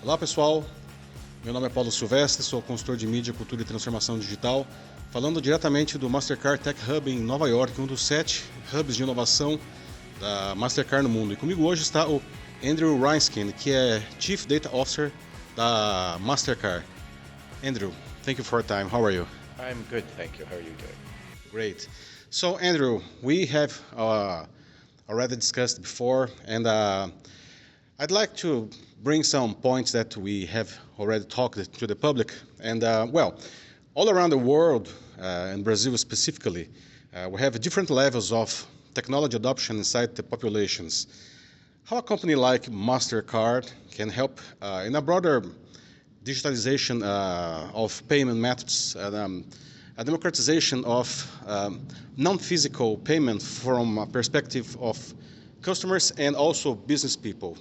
Olá pessoal, meu nome é Paulo Silvestre, sou consultor de mídia, cultura e transformação digital, falando diretamente do Mastercard Tech Hub em Nova York, um dos 7 hubs de inovação da Mastercard no mundo. E comigo hoje está o Andrew Reinskin, que é Chief Data Officer da Mastercard. Andrew, thank you for your time. How are you? I'm good, thank you. How are you doing? Great. So Andrew, we have already discussed before, and I'd like to bring some points that we have already talked to the public. And all around the world, and Brazil specifically, we have different levels of technology adoption inside the populations. How a company like Mastercard can help in a broader digitalization of payment methods, a democratization of non-physical payment from a perspective of customers and also business people?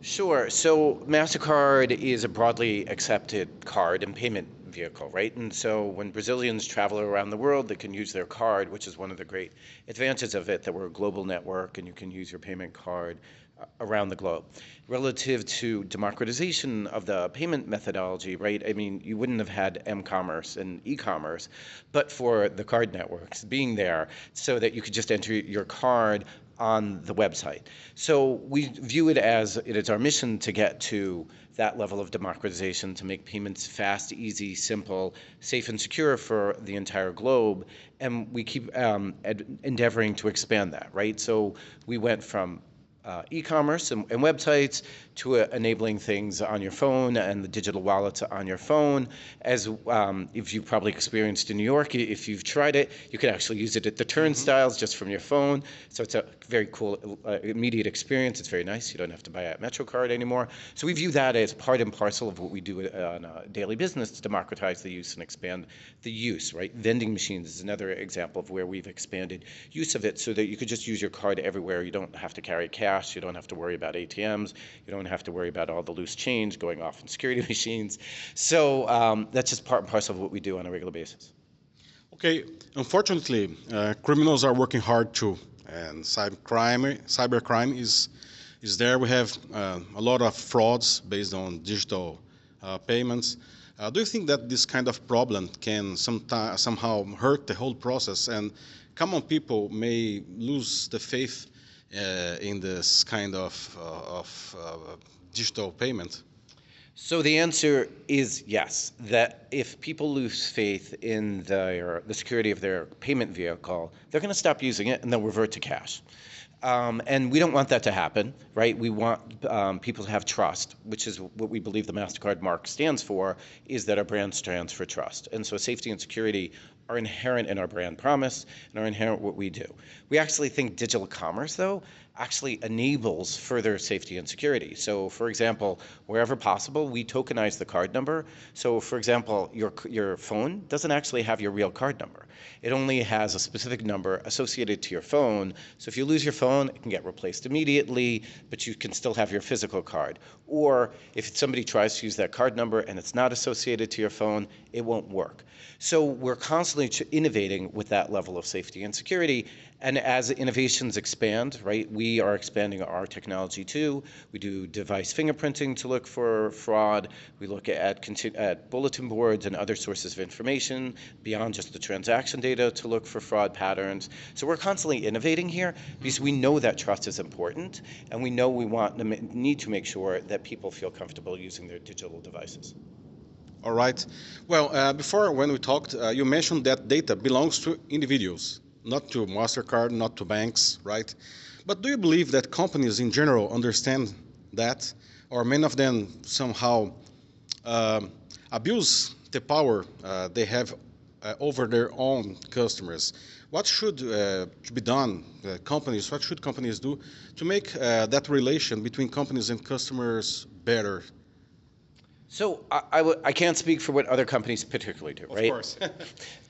Sure. So MasterCard is a broadly accepted card and payment vehicle, right? And so when Brazilians travel around the world, they can use their card, which is one of the great advantages of it, that we're a global network and you can use your payment card around the globe. Relative to democratization of the payment methodology, right? I mean, you wouldn't have had m-commerce and e-commerce, but for the card networks being there so that you could just enter your card on the website. So we view it as it is our mission to get to that level of democratization, to make payments fast, easy, simple, safe, and secure for the entire globe. And we keep endeavoring to expand that, right? So we went from e-commerce and websites to enabling things on your phone and the digital wallets on your phone. As if you've probably experienced in New York, if you've tried it, you can actually use it at the turnstiles just from your phone. So it's a very cool, immediate experience. It's very nice. You don't have to buy a MetroCard anymore. So we view that as part and parcel of what we do on a daily business to democratize the use and expand the use, right? Vending machines is another example of where we've expanded use of it so that you could just use your card everywhere. You don't have to carry cash. You don't have to worry about ATMs. You don't have to worry about all the loose change going off in security machines. So that's just part and parcel of what we do on a regular basis. Okay, unfortunately, criminals are working hard too, and cybercrime is there. We have a lot of frauds based on digital payments. Do you think that this kind of problem can somehow hurt the whole process, and common people may lose the faith in this kind of digital payment? So the answer is yes, that if people lose faith in the security of their payment vehicle, they're going to stop using it and they'll revert to cash. And we don't want that to happen, right? We want people to have trust, which is what we believe the MasterCard mark stands for, is that our brand stands for trust. And so safety and security are inherent in our brand promise and are inherent in what we do. We actually think digital commerce, though, actually enables further safety and security. So, for example, wherever possible, we tokenize the card number. So, for example, your phone doesn't actually have your real card number. It only has a specific number associated to your phone. So if you lose your phone, it can get replaced immediately, but you can still have your physical card. Or if somebody tries to use that card number and it's not associated to your phone, it won't work. So we're constantly innovating with that level of safety and security. And as innovations expand, right, we are expanding our technology too. We do device fingerprinting to look for fraud. We look at bulletin boards and other sources of information beyond just the transaction data to look for fraud patterns. So we're constantly innovating here because we know that trust is important, and we know we need to make sure that people feel comfortable using their digital devices. All right. Well, before when we talked, you mentioned that data belongs to individuals, not to Mastercard, not to banks, right? But do you believe that companies in general understand that, or many of them somehow abuse the power they have over their own customers? What should be done, what should companies do to make that relation between companies and customers better? So I can't speak for what other companies particularly do, right? Of course.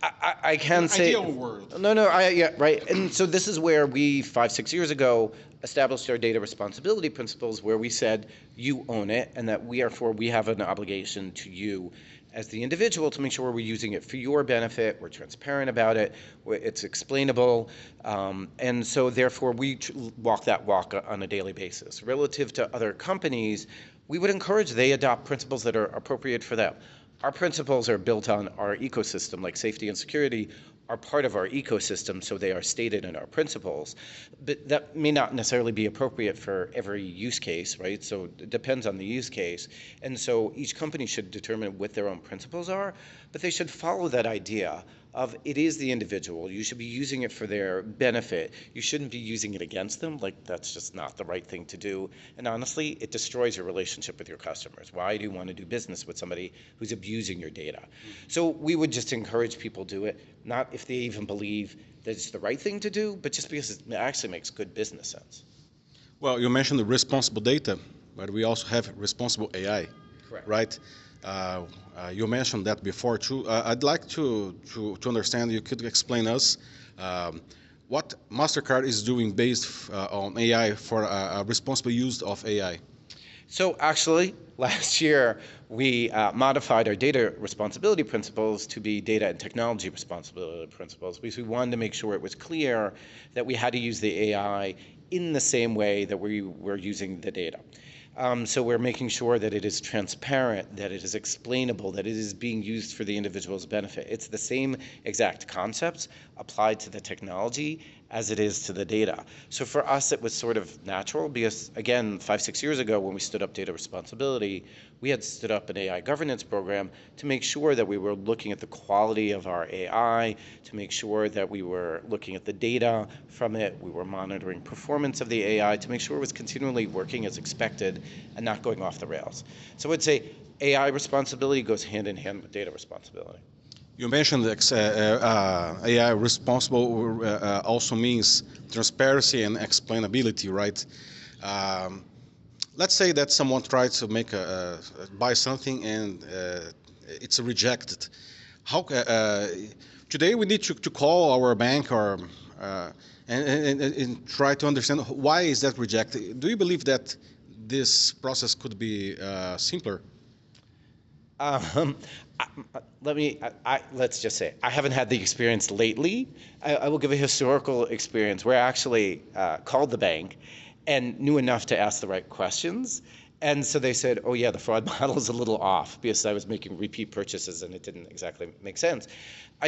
I can say ideal world. No, yeah, right. And so this is where we 5-6 years ago established our data responsibility principles, where we said you own it, and that we have an obligation to you as the individual to make sure we're using it for your benefit, we're transparent about it, it's explainable, and so therefore we walk that walk on a daily basis. Relative to other companies, We would encourage they adopt principles that are appropriate for them. Our principles are built on our ecosystem, like safety and security are part of our ecosystem, so they are stated in our principles. But that may not necessarily be appropriate for every use case, right? So it depends on the use case. And so each company should determine what their own principles are, but they should follow that idea of it is the individual. You should be using it for their benefit. You shouldn't be using it against them. Like, that's just not the right thing to do. And honestly, it destroys your relationship with your customers. Why do you want to do business with somebody who's abusing your data? So we would just encourage people to do it, not if they even believe that it's the right thing to do, but just because it actually makes good business sense. Well, you mentioned the responsible data, but we also have responsible AI, Correct. right? You mentioned that before too. I'd like to understand. You could explain us what Mastercard is doing based on AI for a responsible use of AI. So actually, last year, we modified our data responsibility principles to be data and technology responsibility principles because we wanted to make sure it was clear that we had to use the AI in the same way that we were using the data. So we're making sure that it is transparent, that it is explainable, that it is being used for the individual's benefit. It's the same exact concepts applied to the technology as it is to the data. So for us, it was sort of natural because, again, 5-6 years ago when we stood up data responsibility, we had stood up an AI governance program to make sure that we were looking at the quality of our AI, to make sure that we were looking at the data from it, we were monitoring performance of the AI to make sure it was continually working as expected and not going off the rails. So I would say AI responsibility goes hand in hand with data responsibility. You mentioned that AI responsible also means transparency and explainability, right? Let's say that someone tries to buy something and it's rejected. How today we need to call our bank or and try to understand why is that rejected. Do you believe that this process could be simpler? Um, let's just say I haven't had the experience lately. I will give a historical experience where I actually called the bank and knew enough to ask the right questions. And so they said, oh yeah, the fraud model is a little off because I was making repeat purchases and it didn't exactly make sense.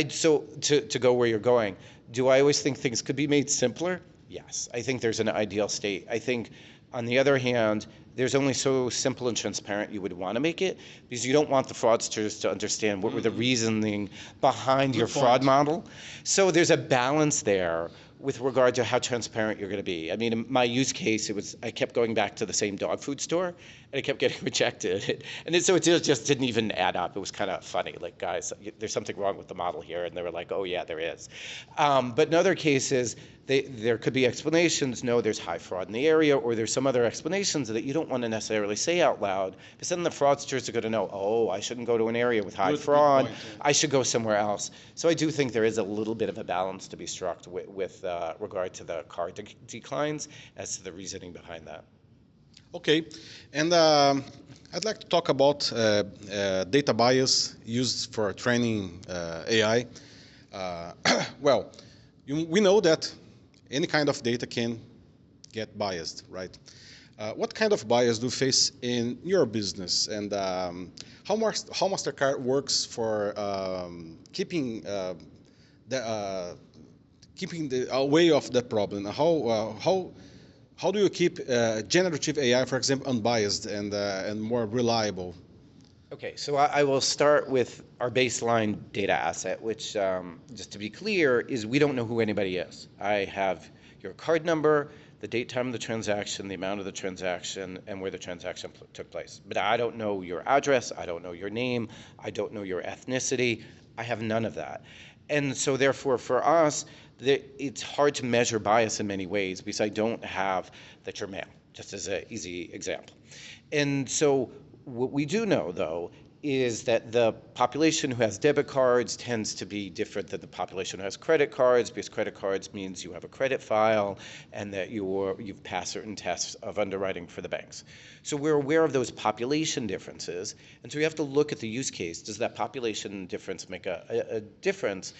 So to go where you're going, do I always think things could be made simpler? Yes, I think there's an ideal state. I think on the other hand, there's only so simple and transparent you would want to make it because you don't want the fraudsters to understand what were the reasoning behind your fraud model. So there's a balance there with regard to how transparent you're going to be. I mean, in my use case, I kept going back to the same dog food store and it kept getting rejected. So it just didn't even add up. It was kind of funny, like, guys, there's something wrong with the model here. And they were like, oh yeah, there is. But in other cases, there could be explanations, no, there's high fraud in the area, or there's some other explanations that you don't want to necessarily say out loud, because then the fraudsters are going to know, oh, I shouldn't go to an area with high fraud, good point, yeah. I should go somewhere else. So I do think there is a little bit of a balance to be struck with regard to the card declines as to the reasoning behind that. Okay, and I'd like to talk about data bias used for training AI. Well, we know that any kind of data can get biased, right? What kind of bias do you face in your business, and how Mastercard works for keeping away of that problem? How do you keep generative AI, for example, unbiased and more reliable? Okay, so I will start with our baseline data asset, which, just to be clear, is we don't know who anybody is. I have your card number, the date, time of the transaction, the amount of the transaction, and where the transaction took place. But I don't know your address, I don't know your name, I don't know your ethnicity, I have none of that. And so therefore, for us, it's hard to measure bias in many ways because I don't have that you're male, just as an easy example. And so what we do know, though, is that the population who has debit cards tends to be different than the population who has credit cards, because credit cards means you have a credit file and that you've passed certain tests of underwriting for the banks. So we're aware of those population differences, and so we have to look at the use case. Does that population difference make a difference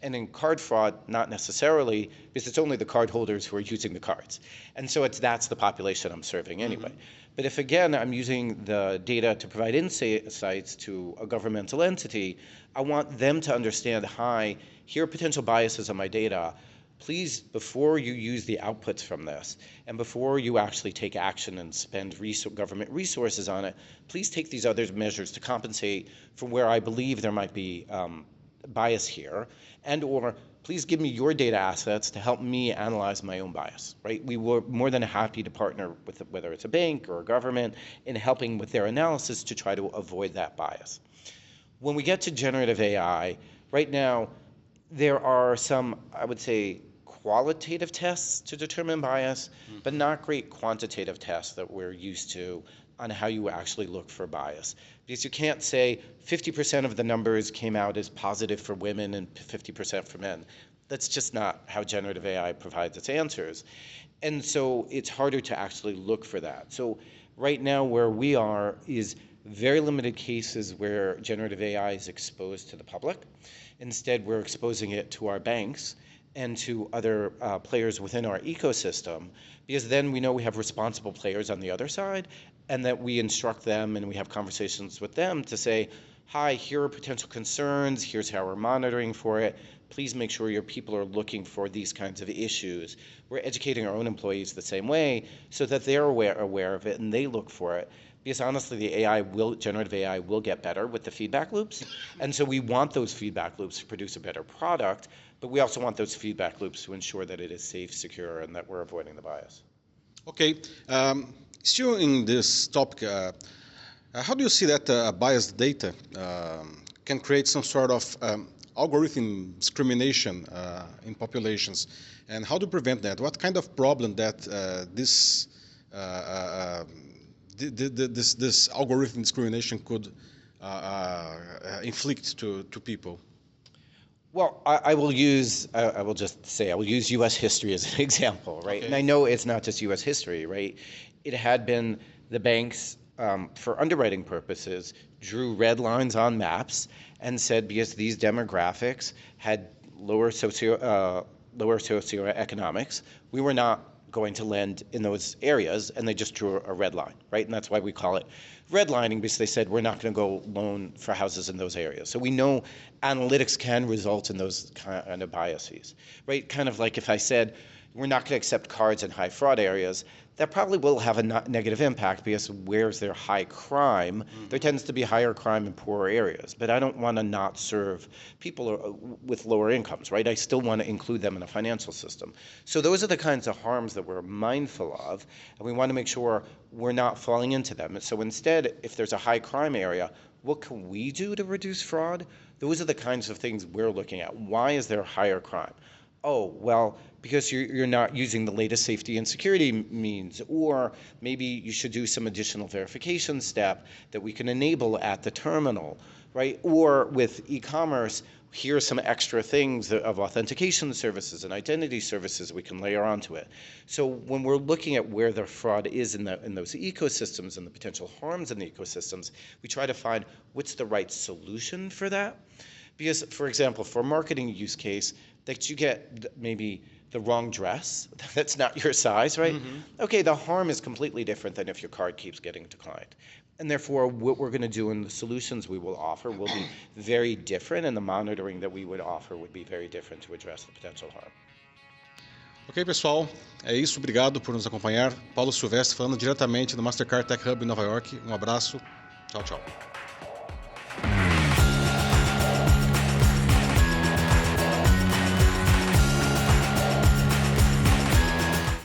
And in card fraud, not necessarily, because it's only the card holders who are using the cards. And so that's the population I'm serving anyway. But if, again, I'm using the data to provide insights to a governmental entity, I want them to understand, hi, here are potential biases on my data. Please, before you use the outputs from this, and before you actually take action and spend government resources on it, please take these other measures to compensate for where I believe there might be bias here, and or please give me your data assets to help me analyze my own bias, right? We were more than happy to partner with whether it's a bank or a government in helping with their analysis to try to avoid that bias. When we get to generative AI, right now, there are some, I would say, qualitative tests to determine bias, but not great quantitative tests that we're used to on how you actually look for bias. Because you can't say 50% of the numbers came out as positive for women and 50% for men. That's just not how generative AI provides its answers. And so it's harder to actually look for that. So right now where we are is very limited cases where generative AI is exposed to the public. Instead, we're exposing it to our banks and to other players within our ecosystem, because then we know we have responsible players on the other side, and that we instruct them and we have conversations with them to say, hi, here are potential concerns, here's how we're monitoring for it, please make sure your people are looking for these kinds of issues. We're educating our own employees the same way so that they're aware of it and they look for it. Because honestly, generative AI will get better with the feedback loops. And so we want those feedback loops to produce a better product, but we also want those feedback loops to ensure that it is safe, secure, and that we're avoiding the bias. Okay. Still in this topic, how do you see that biased data can create some sort of algorithm discrimination in populations? And how to prevent that? What kind of problem that this algorithm discrimination could inflict to people? Well, I will use U.S. history as an example, right? Okay. And I know it's not just U.S. history, right? It had been the banks, for underwriting purposes, drew red lines on maps and said because these demographics had lower socioeconomics, we were not going to lend in those areas, and they just drew a red line, right? And that's why we call it redlining, because they said we're not going to go loan for houses in those areas. So we know analytics can result in those kind of biases, right? Kind of like if I said we're not going to accept cards in high fraud areas, that probably will have a negative impact, because where's there high crime, there tends to be higher crime in poorer areas. But I don't want to not serve people with lower incomes, right? I still want to include them in the financial system. So those are the kinds of harms that we're mindful of, and we want to make sure we're not falling into them. And so instead, if there's a high crime area, what can we do to reduce fraud? Those are the kinds of things we're looking at. Why is there higher crime? Oh, well, because you're not using the latest safety and security means, or maybe you should do some additional verification step that we can enable at the terminal, right? Or with e-commerce, here are some extra things of authentication services and identity services we can layer onto it. So when we're looking at where the fraud is in those ecosystems and the potential harms in the ecosystems, we try to find what's the right solution for that. Because, for example, for a marketing use case, that you get maybe the wrong dress that's not your size, right? Okay, the harm is completely different than if your card keeps getting declined. And therefore, what we're going to do and the solutions we will offer will be very different, and the monitoring that we would offer would be very different to address the potential harm. Ok, pessoal, é isso. Obrigado por nos acompanhar. Paulo Silvestre falando diretamente do Mastercard Tech Hub em Nova York. Um abraço. Tchau, tchau.